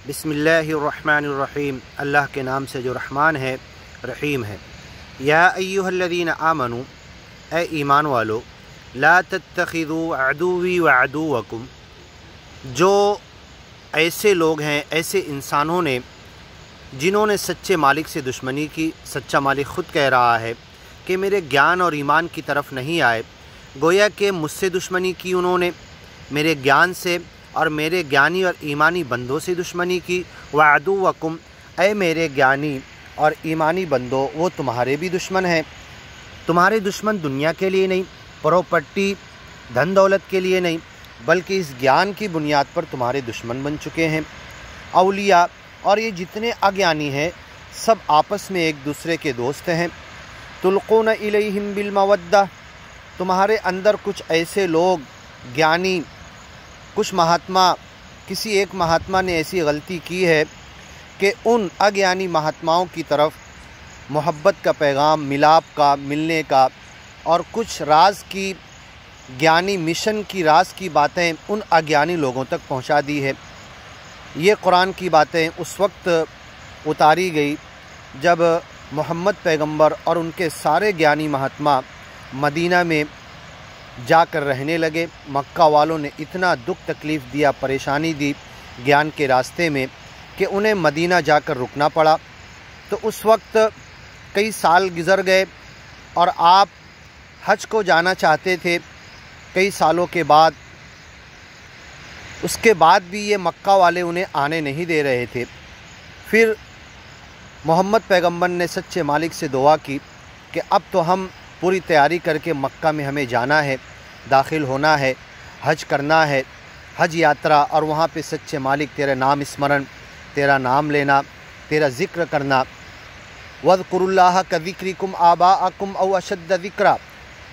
بسم اللہ الرحمن الرحیم، اللہ کے نام سے جو رحمان ہے رحیم ہے۔ یا ایہا الذین آمنوا، اے ایمان والو، لا تتخذوا عدوی وعدوکم، جو ایسے لوگ ہیں، ایسے انسانوں نے جنہوں نے سچے مالک سے دشمنی کی۔ سچا مالک خود کہہ رہا ہے کہ میرے گیان اور ایمان کی طرف نہیں آئے، گویا کہ مجھ سے دشمنی کی انہوں نے، میرے گیان سے اور میرے گیانی اور ایمانی بندوں سے دشمنی کی۔ وعدوکم، اے میرے گیانی اور ایمانی بندوں، وہ تمہارے بھی دشمن ہیں۔ تمہارے دشمن دنیا کے لیے نہیں، پراپرٹی دھن دولت کے لیے نہیں، بلکہ اس گیان کی بنیاد پر تمہارے دشمن بن چکے ہیں۔ اولیاء، اور یہ جتنے اگیانی ہیں سب آپس میں ایک دوسرے کے دوست ہیں۔ تلقون الیہم بالمودہ، تمہارے اندر کچھ ایسے لوگ گیانی، کچھ مہاتما، کسی ایک مہاتما نے ایسی غلطی کی ہے کہ ان اگیانی مہاتماؤں کی طرف محبت کا پیغام، ملاپ کا، ملنے کا، اور کچھ راز کی گیانی مشن کی راز کی باتیں ان اگیانی لوگوں تک پہنچا دی ہے۔ یہ قرآن کی باتیں اس وقت اتاری گئی جب محمد پیغمبر اور ان کے سارے گیانی مہاتما مدینہ میں جا کر رہنے لگے۔ مکہ والوں نے اتنا دکھ تکلیف دیا، پریشانی دی گیان کے راستے میں کہ انہیں مدینہ جا کر رکنا پڑا۔ تو اس وقت کئی سال گزر گئے اور آپ حج کو جانا چاہتے تھے کئی سالوں کے بعد، اس کے بعد بھی یہ مکہ والے انہیں آنے نہیں دے رہے تھے۔ پھر محمد پیغمبر نے سچے مالک سے دعا کی کہ اب تو ہم پوری تیاری کر کے مکہ میں ہمیں جانا ہے، داخل ہونا ہے، حج کرنا ہے، حج یاترا، اور وہاں پہ سچے مالک تیرے نام اسمرن، تیرا نام لینا، تیرا ذکر کرنا۔ وَاذْكُرُوا اللَّهَ كَذِكْرِكُمْ آبَاءَكُمْ أَوْ أَشَدَّ ذِكْرًا،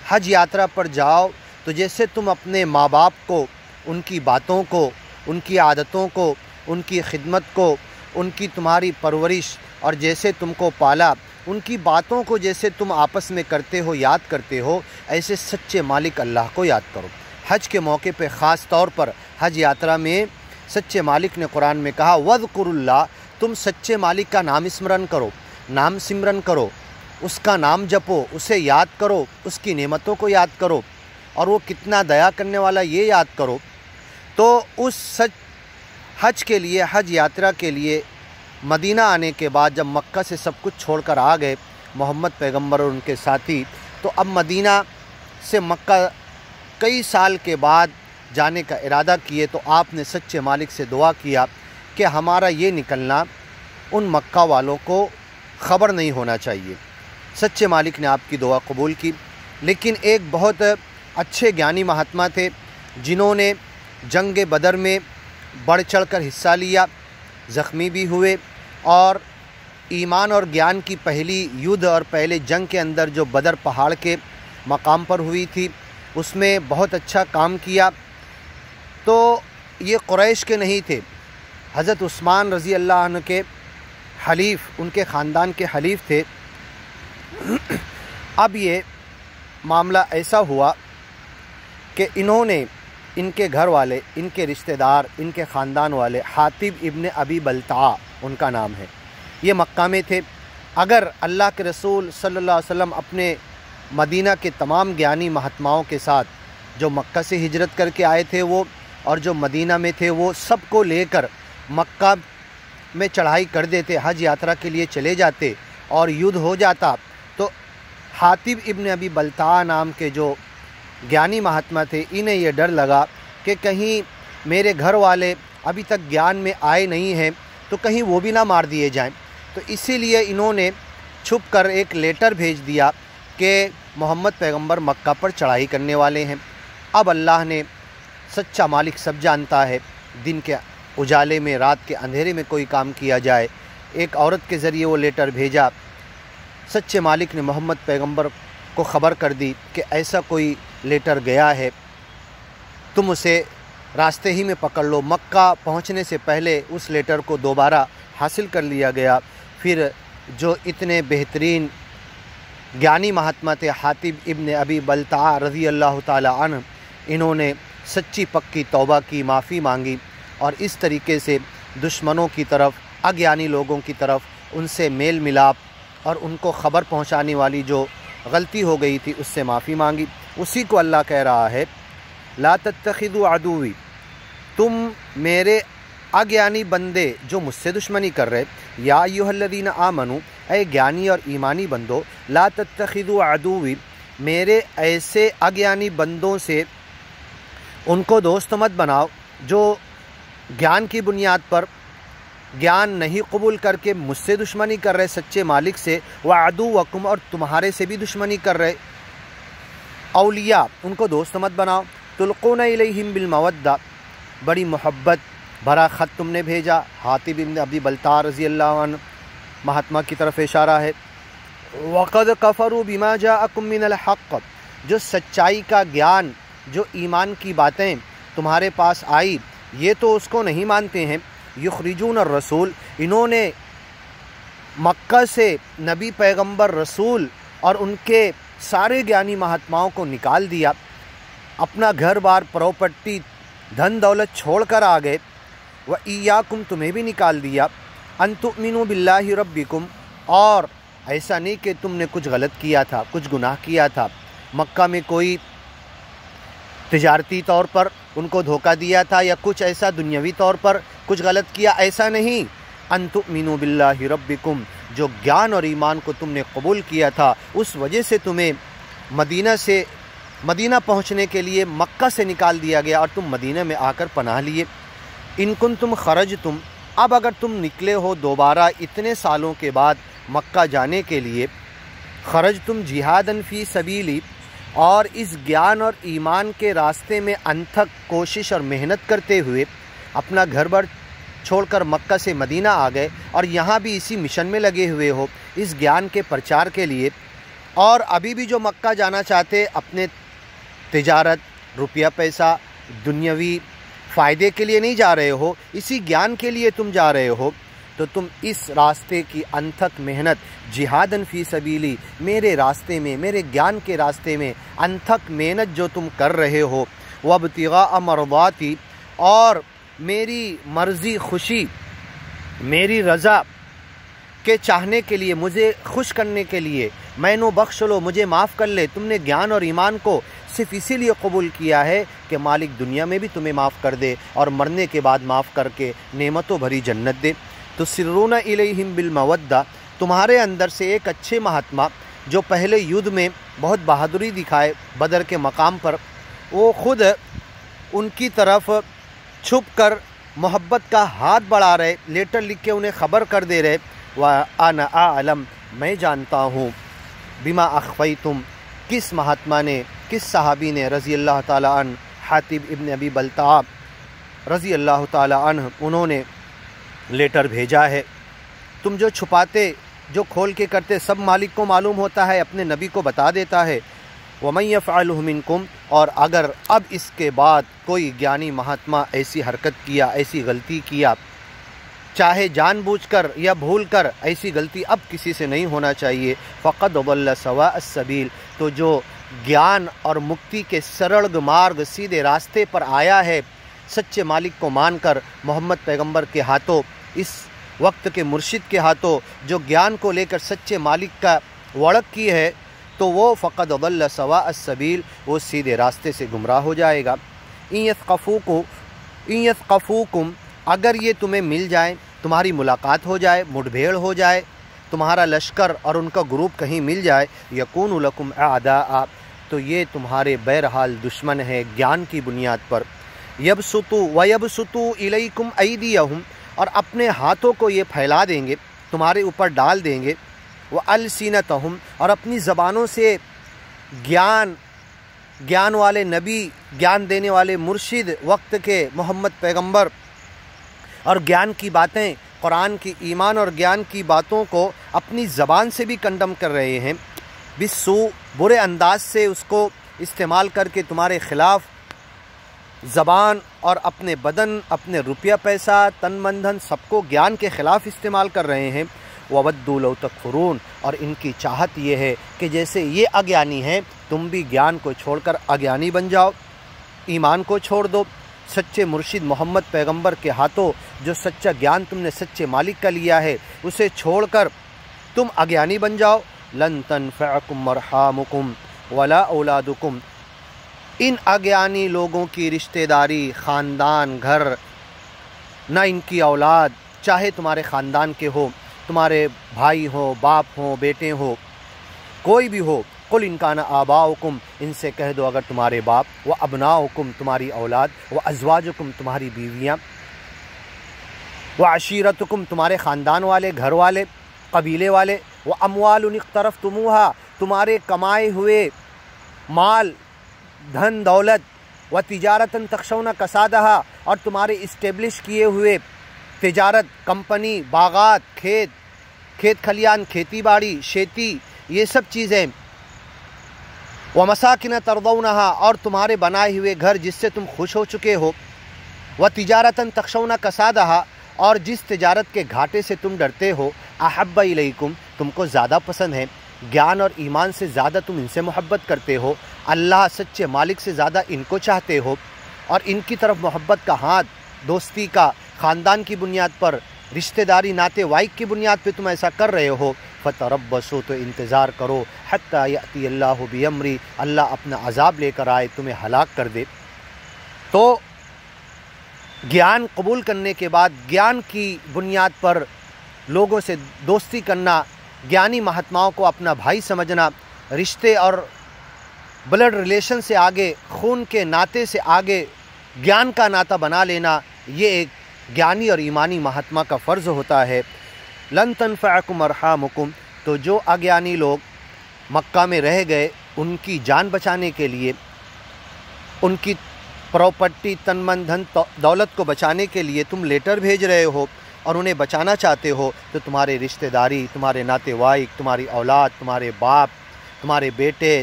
حج یاترا پر جاؤ تو جیسے تم اپنے ماں باپ کو، ان کی باتوں کو، ان کی عادتوں کو، ان کی خدمت کو، ان کی تمہاری پرورش اور جیسے تم کو پالا، ان کی باتوں کو جیسے تم آپس میں کرتے ہو، یاد کرتے ہو، ایسے سچے مالک اللہ کو یاد کرو۔ حج کے موقع پہ خاص طور پر حج یاترا میں سچے مالک نے قرآن میں کہا وَاذْكُرُوا اللَّهَ، تم سچے مالک کا نام اسمرن کرو، نام سمرن کرو، اس کا نام جپو، اسے یاد کرو، اس کی نعمتوں کو یاد کرو، اور وہ کتنا دیا کرنے والا یہ یاد کرو۔ تو اس حج کے لیے، حج یاترا کے لیے مدینہ آنے کے بعد جب مکہ سے سب کچھ چھوڑ کر آ گئے محمد پیغمبر اور ان کے ساتھی، تو اب مدینہ سے مکہ کئی سال کے بعد جانے کا ارادہ کیے، تو آپ نے سچے مالک سے دعا کیا کہ ہمارا یہ نکلنا ان مکہ والوں کو خبر نہیں ہونا چاہیے۔ سچے مالک نے آپ کی دعا قبول کی، لیکن ایک بہت اچھے گیانی مہاتما تھے جنہوں نے جنگ بدر میں بڑھ چڑھ کر حصہ لیا، زخمی بھی ہوئے، اور ایمان اور گیان کی پہلی یدھ اور پہلے جنگ کے اندر جو بدر پہاڑ کے مقام پر ہوئی تھی اس میں بہت اچھا کام کیا۔ تو یہ قریش کے نہیں تھے، حضرت عثمان رضی اللہ عنہ کے حلیف، ان کے خاندان کے حلیف تھے۔ اب یہ معاملہ ایسا ہوا کہ انہوں نے، ان کے گھر والے، ان کے رشتہ دار، ان کے خاندان والے، حاطب ابن ابی بلتعہ ان کا نام ہے، یہ مکہ میں تھے۔ اگر اللہ کے رسول صلی اللہ علیہ وسلم اپنے مدینہ کے تمام گیانی مہاتماؤں کے ساتھ جو مکہ سے ہجرت کر کے آئے تھے وہ، اور جو مدینہ میں تھے وہ، سب کو لے کر مکہ میں چڑھائی کر دیتے، حج یاترا کے لیے چلے جاتے اور یدھ ہو جاتا، تو حاطب ابن ابی بلتعہ نام کے جو گیانی مہاتما تھے، انہیں یہ ڈر لگا کہ کہیں میرے گھر والے ابھی تک گیان میں آئے نہیں ہیں تو کہیں وہ بھی نہ مار دیے جائیں، تو اسی لیے انہوں نے چھپ کر ایک لیٹر بھیج دیا کہ محمد پیغمبر مکہ پر چڑھائی کرنے والے ہیں۔ اب اللہ نے، سچا مالک سب جانتا ہے، دن کے اجالے میں، رات کے اندھیرے میں کوئی کام کیا جائے، ایک عورت کے ذریعے وہ لیٹر بھیجا۔ سچے مالک نے محمد پیغمبر کو خبر کر دی کہ ایسا کوئی لیٹر گیا ہے، تم اسے راستے ہی میں پکڑ لو۔ مکہ پہنچنے سے پہلے اس لیٹر کو دوبارہ حاصل کر لیا گیا۔ پھر جو اتنے بہترین گیانی مہاتما تھے، حاطب ابن ابی بلتعہ رضی اللہ تعالی عنہ، انہوں نے سچی پکی توبہ کی، معافی مانگی، اور اس طریقے سے دشمنوں کی طرف، اگیانی لوگوں کی طرف ان سے میل ملاپ اور ان کو خبر پہنچانے والی جو غلطی ہو گئی تھی اس سے معافی مانگی۔ اسی کو اللہ کہہ رہا ہے لا تتخذوا عدوی، تم میرے اگیانی بندے جو مجھ سے دشمنی کر رہے، یا ایھا الذین آمنوا، اے گیانی اور ایمانی بندو، لا تتخذوا عدوی، میرے ایسے اگیانی بندوں سے ان کو دوست مت بناؤ جو گیان کی بنیاد پر گیان نہیں قبول کر کے مجھ سے دشمنی کر رہے سچے مالک سے، وعدوکم، اور تمہارے سے بھی دشمنی کر رہے اولیاء، ان کو دوست مت بناؤ۔ تلقون الیہم بالمودہ، بڑی محبت بھرا خط تم نے بھیجا۔ حاطب ابن ابی بلتع رضی اللہ عنہ، مہاتما کی طرف اشارہ ہے۔ وقد کفروا بما جاءکم من الحق، جو سچائی کا گیان، جو ایمان کی باتیں تمہارے پاس آئی، یہ تو اس کو نہیں مانتے ہیں۔ یخرجون الرسول، انہوں نے مکہ سے نبی، پیغمبر، رسول اور ان کے سارے گیانی مہاتماؤں کو نکال دیا، اپنا گھر بار، پراپرٹی، دھن دولت چھوڑ کر آ گئے۔ وَإِيَّاكُمْ، تمہیں بھی نکال دیا۔ أَن تُؤْمِنُوا بِاللَّهِ رَبِّكُمْ، اور ایسا نہیں کہ تم نے کچھ غلط کیا تھا، کچھ گناہ کیا تھا، مکہ میں کوئی تجارتی طور پر ان کو دھوکہ دیا تھا یا کچھ ایسا دنیاوی طور پر کچھ غلط کیا، ایسا نہیں۔ ان تؤمنوا باللہ ربکم، جو گیان اور ایمان کو تم نے قبول کیا تھا اس وجہ سے تمہیں مدینہ پہنچنے کے لیے مکہ سے نکال دیا گیا اور تم مدینہ میں آ کر پناہ لیے۔ ان کنتم خرجتم، اب اگر تم نکلے ہو دوبارہ اتنے سالوں کے بعد مکہ جانے کے لیے، خرجتم جہادا فی سبیلی، اور اس گیان اور ایمان کے راستے میں انتھک کوشش اور محنت کرتے ہوئے اپنا گھر بار چھوڑ کر مکہ سے مدینہ آ گئے اور یہاں بھی اسی مشن میں لگے ہوئے ہو اس گیان کے پرچار کے لیے، اور ابھی بھی جو مکہ جانا چاہتے اپنے تجارت، روپیہ پیسہ، دنیاوی فائدے کے لیے نہیں جا رہے ہو، اسی گیان کے لیے تم جا رہے ہو، تو تم اس راستے کی انتھک محنت، جہادن فی سبیلی، میرے راستے میں، میرے گیان کے راستے میں انتھک محنت جو تم کر رہے ہو، وابتغاء مرضاتی، اور میری مرضی، خوشی، میری رضا کے چاہنے کے لیے، مجھے خوش کرنے کے لیے، میں نو بخش لو، مجھے معاف کر لے۔ تم نے گیان اور ایمان کو صرف اسی لیے قبول کیا ہے کہ مالک دنیا میں بھی تمہیں معاف کر دے اور مرنے کے بعد معاف کر کے نعمتوں بھری جنت دے۔ تو سرون الیہم بالمودہ، تمہارے اندر سے ایک اچھے مہاتما جو پہلے یدھ میں بہت بہادری دکھائے بدر کے مقام پر، وہ خود ان کی طرف چھپ کر محبت کا ہاتھ بڑھا رہے، لیٹر لکھ کے انہیں خبر کر دے رہے، وَأَنَا أَعْلَمُ، میں جانتا ہوں، بِمَا أَخْفَيْتُمْ، کس مہاتما نے، کس صحابی نے رضی اللہ تعالیٰ عنہ، حاطب ابن ابی بلتع رضی اللہ تعالیٰ عنہ، انہوں نے لیٹر بھیجا ہے۔ تم جو چھپاتے، جو کھول کے کرتے، سب مالک کو معلوم ہوتا ہے، اپنے نبی کو بتا دیتا ہے۔ وَمَن يَفْعَلْهُ مِنْكُمْ، اور اگر اب اس کے بعد کوئی گیانی مہاتما ایسی حرکت کیا، ایسی غلطی کیا، چاہے جان بوجھ کر یا بھول کر، ایسی غلطی اب کسی سے نہیں ہونا چاہیے، فَقَدْ ضَلَّ سَوَاءَ السَّبِيلِ، تو جو گیان اور مکتی کے سرل مارگ، سیدھے راستے پر آیا ہے، سچے مالک کو مان کر، محمد پیغمبر کے ہاتھوں، اس وقت کے مرشد کے ہاتھوں جو گیان کو لے کر سچے مالک کا وڑک کی ہے، تو وہ فقد ضل سواء السبیل، وہ سیدھے راستے سے گمراہ ہو جائے گا۔ ان یثقفوکم، اگر یہ تمہیں مل جائیں، تمہاری ملاقات ہو جائے، مٹبھیڑ ہو جائے، تمہارا لشکر اور ان کا گروپ کہیں مل جائے، یکون لکم اعداء، تو یہ تمہارے بہرحال دشمن ہے گیان کی بنیاد پر۔ وَيَبْسُطُوا إِلَيْكُمْ أَيْدِيَهُمْ، اور اپنے ہاتھوں کو یہ پھیلا دیں گے، تمہارے اوپر ڈال دیں گے، وَأَلْسِنَتَهُمْ، اور اپنی زبانوں سے گیان والے نبی، گیان دینے والے مرشد، وقت کے محمد پیغمبر اور گیان کی باتیں، قرآن کی، ایمان اور گیان کی باتوں کو اپنی زبان سے بھی کنڈم کر رہے ہیں، بالسوء، برے انداز سے اس کو استعمال کر کے تمہارے خلاف، زبان اور اپنے بدن، اپنے روپیہ پیسہ، تن من دھن، سب کو گیان کے خلاف استعمال کر رہے ہیں۔ وَوَدُّوا لَوْ تَكْفُرُونَ، اور ان کی چاہت یہ ہے کہ جیسے یہ اگیانی ہیں، تم بھی گیان کو چھوڑ کر اگیانی بن جاؤ، ایمان کو چھوڑ دو۔ سچے مرشد محمد پیغمبر کے ہاتھوں جو سچا گیان تم نے سچے مالک کا لیا ہے اسے چھوڑ کر تم اگیانی بن جاؤ، لن تنفعکم ارحامکم ولا اولادکم، ان اگیانی لوگوں کی رشتہ داری، خاندان، گھر، نہ ان کی اولاد، چاہے تمہارے خاندان کے ہو، تمہارے بھائی ہوں، باپ ہوں، بیٹے ہوں، کوئی بھی ہو، قل ان کان آباؤکم، ان سے کہہ دو اگر تمہارے باپ، و ابناؤکم تمہاری اولاد، و ازواجکم تمہاری بیویاں، و عشیرتکم تمہارے خاندان والے، گھر والے، قبیلے والے، و اموال اقترفتموہا تمہارے کمائے ہوئے مال، دھن دولت، و تجارتاً تخشون کسادہا اور تمہارے اسٹیبلش کیے ہوئے تجارت، کمپنی، باغات، کھیت کھلیان، کھیتی باڑی، شیتی، یہ سب چیزیں، ومساکن ترضونہا اور تمہارے بنائے ہوئے گھر جس سے تم خوش ہو چکے ہو، وتجارتاً تخشون کسادہا اور جس تجارت کے گھاٹے سے تم ڈرتے ہو، احب الیکم تم کو زیادہ پسند ہے، گیان اور ایمان سے زیادہ تم ان سے محبت کرتے ہو، اللہ سچے مالک سے زیادہ ان کو چاہتے ہو، اور ان کی طرف محبت کا ہاتھ، دوستی کا، خاندان کی بنیاد پر، رشتہ داری ناتے وائک کی بنیاد پہ تم ایسا کر رہے ہو، فتربصوا تو انتظار کرو، حتی یأتی اللہ بامری اللہ اپنا عذاب لے کر آئے تمہیں ہلاک کر دے۔ تو گیان قبول کرنے کے بعد گیان کی بنیاد پر لوگوں سے دوستی کرنا، گیانی مہاتماؤں کو اپنا بھائی سمجھنا، رشتے اور بلڈ ریلیشن سے آگے، خون کے ناطے سے آگے گیان کا ناطہ بنا لینا، یہ ایک گیانی اور ایمانی مہاتما کا فرض ہوتا ہے۔ لن تنفعکم ارحامکم، تو جو اگیانی لوگ مکہ میں رہ گئے ان کی جان بچانے کے لیے، ان کی پراپرٹی، تن من دھن دولت کو بچانے کے لیے تم لیٹر بھیج رہے ہو اور انہیں بچانا چاہتے ہو، تو تمہارے رشتہ داری، تمہارے ناتے وائک، تمہاری اولاد، تمہارے باپ، تمہارے بیٹے،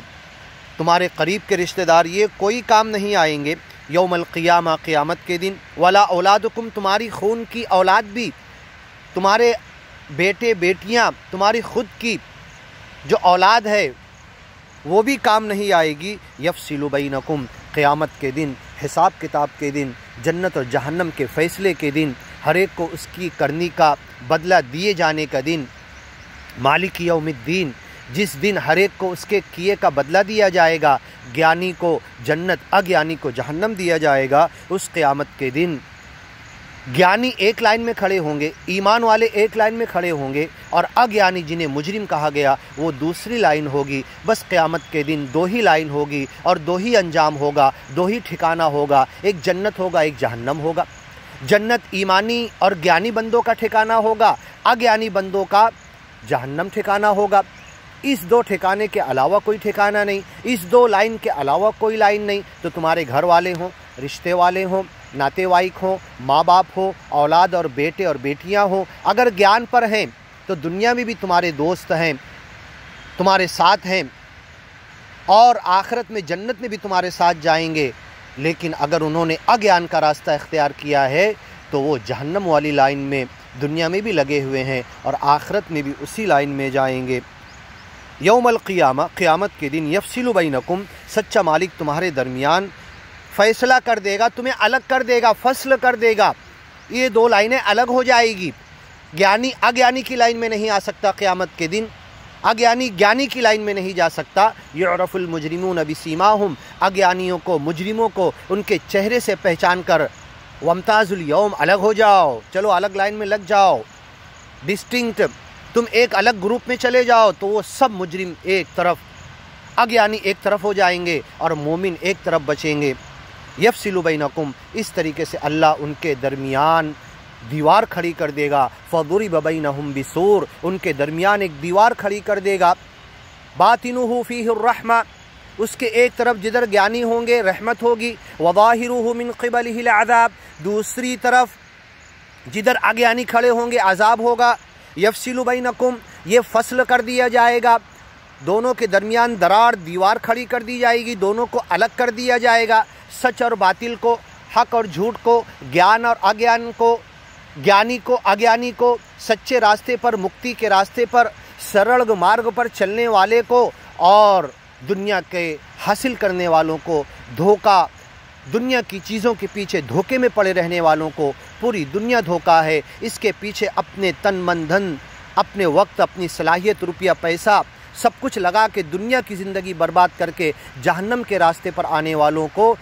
تمہارے قریب کے رشتہ دار، یہ کوئی کام نہیں آئیں گے یوم القیامہ، قیامت کے دن، ولا اولادکم تمہاری خون کی اولاد بھی، تمہارے بیٹے بیٹیاں، تمہاری خود کی جو اولاد ہے وہ بھی کام نہیں آئے گی، یفصل بینکم قیامت کے دن، حساب کتاب کے دن، جنت اور جہنم کے فیصلے کے دن، ہر ایک کو اس کی کرنی کا بدلہ دیے جانے کا دن، مالک یوم الدین، جس دن ہر ایک کو اس کے کیے کا بدلہ دیا جائے گا، گیانی کو جنت، اگیانی کو جہنم دیا جائے گا۔ اس قیامت کے دن گیانی ایک لائن میں کھڑے ہوں گے، ایمان والے ایک لائن میں کھڑے ہوں گے، اور اگیانی جنہیں مجرم کہا گیا وہ دوسری لائن ہوگی۔ بس قیامت کے دن دو ہی لائن ہوگی اور دو ہی انجام ہوگا، دو ہی ٹھکانہ ہوگا، ایک جنت ہوگا، ایک جہنم ہوگا۔ جنت ایمانی اور گیانی بندوں کا ٹھکانہ ہوگا، اگیانی بندوں کا جہنم ٹھکانہ ہوگا۔ اس دو ٹھکانے کے علاوہ کوئی ٹھکانہ نہیں، اس دو لائن کے علاوہ کوئی لائن نہیں۔ تو تمہارے گھر والے ہوں، رشتے والے ہوں، ناتے وائک ہوں، ماں باپ ہوں، اولاد اور بیٹے اور بیٹیاں ہوں، اگر گیان پر ہیں تو دنیا میں بھی تمہارے دوست ہیں، تمہارے ساتھ ہیں، اور آخرت میں جنت میں بھی تمہارے ساتھ جائیں گے۔ لیکن اگر انہوں نے اگیان کا راستہ اختیار کیا ہے تو وہ جہنم والی لائن میں دنیا میں بھی لگے ہوئے ہیں اور آخرت میں بھی اسی لائن میں جائیں گے۔ یوم القیامہ، قیامت کے دن، یفصل بینکم، سچا مالک تمہارے درمیان فیصلہ کر دے گا، تمہیں الگ کر دے گا، فصل کر دے گا، یہ دو لائنیں الگ ہو جائے گی۔ گیانی اگیانی کی لائن میں نہیں آ سکتا قیامت کے دن، اگیانی گیانی کی لائن میں نہیں جا سکتا۔ یعرف المجرمون بسیماہم، اگیانیوں کو، مجرموں کو ان کے چہرے سے پہچان کر، وامتاز الیوم، الگ ہو جاؤ، چلو الگ لائن میں لگ جاؤ، ڈسٹنکٹ، تم ایک الگ گروپ میں چلے جاؤ، تو وہ سب مجرم ایک طرف، اگیانی ایک طرف ہو جائیں گے اور مومن ایک طرف بچیں گے۔ یفصل بینکم، اس طریقے سے اللہ ان کے درمیان دیوار کھڑی کر دے گا۔ فضرب بینہم بسور، ان کے درمیان ایک دیوار کھڑی کر دے گا۔ باطنہ فیہ الرحمہ، اس کے ایک طرف جدھر گیانی ہوں گے رحمت ہوگی، وظاہرہ من قبلہ العذاب، دوسری طرف جدھر اگیانی کھڑے ہوں گے عذاب ہوگا۔ یفصل بینکم، یہ فصل کر دیا جائے گا، دونوں کے درمیان درار، دیوار کھڑی کر دی جائے گی، دونوں کو الگ کر دیا جائے گا، سچ اور باطل کو، حق اور جھوٹ کو، گیان اور اگیان کو، گیانی کو، اگیانی کو، سچے راستے پر، مکتی کے راستے پر، سرل مارگ پر چلنے والے کو اور دنیا کے حاصل کرنے والوں کو، دھوکہ دنیا کی چیزوں کے پیچھے دھوکے میں پڑے رہنے والوں کو پوری دنیا دھوکا ہے، اس کے پیچھے اپنے تن من دھن، اپنے وقت، اپنی صلاحیت، روپیہ پیسہ سب کچھ لگا کے دنیا کی زندگی برباد کر کے جہنم کے راستے پر آنے والوں کو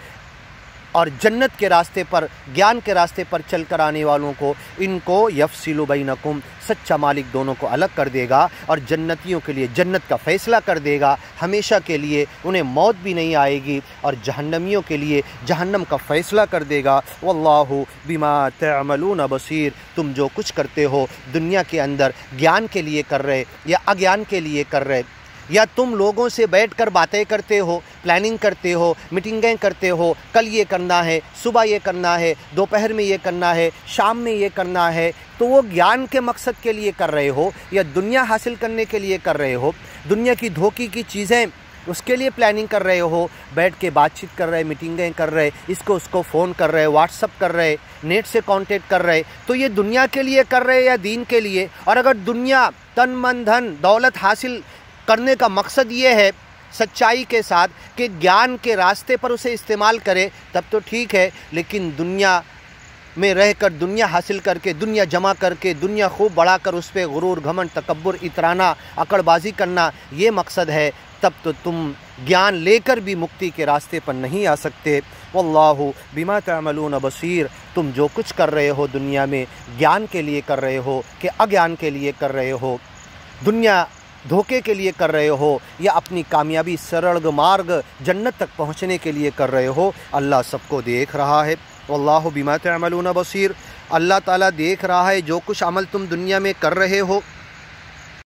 اور جنت کے راستے پر، گیان کے راستے پر چل کر آنے والوں کو، ان کو یفصل بینکم، سچا مالک دونوں کو الگ کر دے گا اور جنتیوں کے لیے جنت کا فیصلہ کر دے گا، ہمیشہ کے لیے انہیں موت بھی نہیں آئے گی، اور جہنمیوں کے لیے جہنم کا فیصلہ کر دے گا۔ واللہ بما تعملون بصیر، تم جو کچھ کرتے ہو دنیا کے اندر گیان کے لیے کر رہے یا اگیان کے لیے کر رہے، یا تم لوگوں سے بیٹھ کر باتیں کرتے ہو، پلاننگ کرتے ہو، میٹنگیں کرتے ہو، کل یہ کرنا ہے، صبح یہ کرنا ہے، دوپہر میں یہ کرنا ہے، شام میں یہ کرنا ہے، تو وہ گیان کے مقصد کے لیے کر رہے ہو یا دنیا حاصل کرنے کے لیے کر رہے ہو، دنیا کی دھوکے کی چیزیں اس کے لیے پلاننگ کر رہے ہو، بیٹھ کے بات چیت کر رہے، میٹنگیں کر رہے، اس کو فون کر رہے، واٹس اپ کر رہے، نیٹ سے کانٹیکٹ کر رہے، تو یہ دنیا کے لیے کر رہے یا دین کے لیے؟ اور اگر دنیا، تن من دھن، دولت حاصل کرنے کا مقصد یہ ہے سچائی کے ساتھ کہ گیان کے راستے پر اسے استعمال کرے، تب تو ٹھیک ہے، لیکن دنیا میں رہ کر، دنیا حاصل کر کے، دنیا جمع کر کے، دنیا خوب بڑھا کر اس پہ غرور، گھمنڈ، تکبر، اترانا، اکڑ بازی کرنا یہ مقصد ہے، تب تو تم گیان لے کر بھی مکتی کے راستے پر نہیں آ سکتے۔ واللہ بما تعملون بصیر، تم جو کچھ کر رہے ہو دنیا میں گیان کے لیے کر رہے ہو کہ اگیان کے لیے کر رہے ہو، دنیا دھوکے کے لیے کر رہے ہو یا اپنی کامیابی، سرڑگ مارگ، جنت تک پہنچنے کے لیے کر رہے ہو، اللہ سب کو دیکھ رہا ہے۔ واللہ بما تعملون بصیر، اللہ تعالیٰ دیکھ رہا ہے جو کچھ عمل تم دنیا میں کر رہے ہو۔